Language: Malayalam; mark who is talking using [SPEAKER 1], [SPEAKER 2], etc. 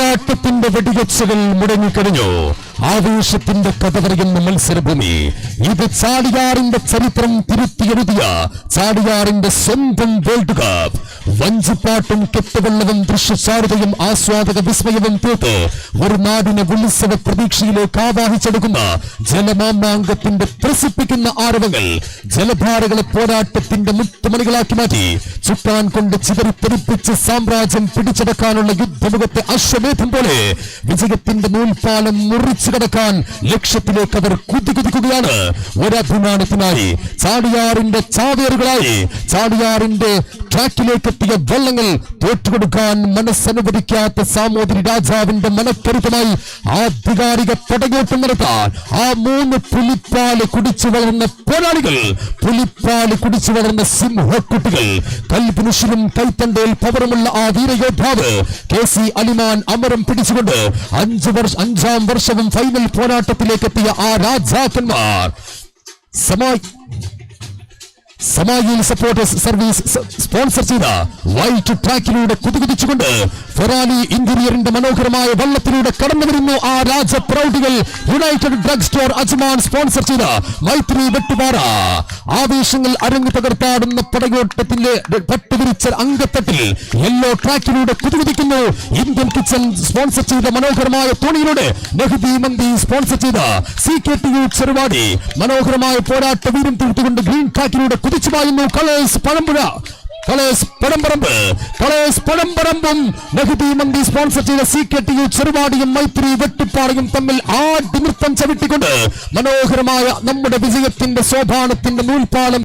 [SPEAKER 1] പോരാട്ടത്തിന്റെ വെടിവെച്ചുകൾ മുടങ്ങിക്കഴിഞ്ഞു. ആവേശത്തിന്റെ കഥ പറയുന്ന മത്സരഭൂമി. ഇത് ചാടിയാറിന്റെ ചരിത്രം തിരുത്തിയെഴുതിയ ചാടിയാറിന്റെ സ്വന്തം വേൾഡ് കപ്പ്. വഞ്ചിപ്പാട്ടും കെട്ടുവെള്ളവും ദൃശ്യചാരുതയും ആസ്വാദക വിസ്മയവും തീർത്ത് ഒരു നാടിനെ ഉത്സവ പ്രതീക്ഷയിലേക്ക് ആവാഹിച്ചെടുക്കുന്ന ജലമാമാങ്കത്തിന്റെ ത്രസിപ്പിക്കുന്ന ആരവങ്ങൾ ജലധാരകളെ പോരാട്ടത്തിന്റെ മുത്തുമണികളാക്കി മാറ്റി ചുട്ടാൻ കൊണ്ട് ചിതറിത്തെറിപ്പിച്ച് സാമ്രാജ്യം പിടിച്ചെടുക്കാനുള്ള യുദ്ധമുഖത്തെ അശ്വമേധം പോലെ വിജയത്തിന്റെ നൂൽപാലം മുറിച്ചു കടക്കാൻ ലക്ഷ്യത്തിലേക്ക് അവർ കുതികുതിക്കുകയാണ്. ഒരഭിമാനത്തിനായി ചാടിയാറിന്റെ ചാവേറുകളായി ചാടിയാറിന്റെ ട്രാക്കിലേക്ക് എത്തിയ വള്ളങ്ങൾ തോറ്റുകൊടുക്കാൻ മനസ്സനുവദിക്കാത്ത സാമൂതിരി രാജാവിന്റെ മനക്കരുത്തുമായി ആധികാരിക പടയോട്ടം നടത്താൻ ആ 3 പുലിപ്പാല് കുടിച്ചു വളർന്ന പോരാളികൾ, പുലിപ്പാല് കുടിച്ചു വളർന്ന സിംഹക്കുട്ടികൾ, കൽപുരുഷനും കൈത്തണ്ടയിൽ പവറുമുള്ള ആ വീരയോദ്ധാവ് KC അലിമാൻ അമരം പിടിച്ചുകൊണ്ട് 5ാം വർഷവും ഫൈനൽ പോരാട്ടത്തിലേക്ക് എത്തിയ ആ രാജാക്കന്മാർ. സമായിൽ സപ്പോർട്ടേഴ്സ് സർവീസ് സ്പോൺസർ ചെയ്ത വൈറ്റ് ട്രാക്കിലൂടെ കുതികുതിച്ചുകൊണ്ട് ഫെറാനി ഇന്റീരിയറിന്റെ മനോഹരമായ വള്ളത്തിലൂടെ കടന്നു വരുന്നു ആ രാജപ്രൗഢികൾ. United Drug Store Ajman sponsor ചെയ്ത മൈത്രി വെട്ടുപാറ. ആവേശങ്ങൾ അരങ്ങ് തകർത്താടുന്ന പടയോട്ടത്തിന്റെ പട്ടുവിരിച്ച അങ്കത്തട്ടിൽ യെല്ലോ ട്രാക്കിലൂടെ കുതികുതിക്കുന്നു. ഇന്ത്യൻ കിച്ചൺ സ്പോൺസർ ചെയ്ത മനോഹരമായ തോണിയിലൂടെ നെഹ്ദി മന്തി സ്പോൺസർ ചെയ്ത CKTU ചെറുവാടി മനോഹരമായ പോരാട്ട വീരം തീർത്തുകൊണ്ട് ഗ്രീൻ ട്രാക്കിലൂടെ കുതിച്ചു പായുന്നു കളേഴ്സ് പഴമ്പുഴ. കളേഴ്സ് പടംപറമ്പും നെഹ്ദി മന്തി സ്പോൺസർ ചെയ്ത CKTU ചെറുവാടിയും മൈത്രി വെട്ടുപാറയും തമ്മിൽ ആടിനൃത്തം ചവിട്ടിക്കൊണ്ട് മനോഹരമായ നമ്മുടെ വിജയത്തിന്റെ സോപാനത്തിന്റെ നൂൽപ്പാലം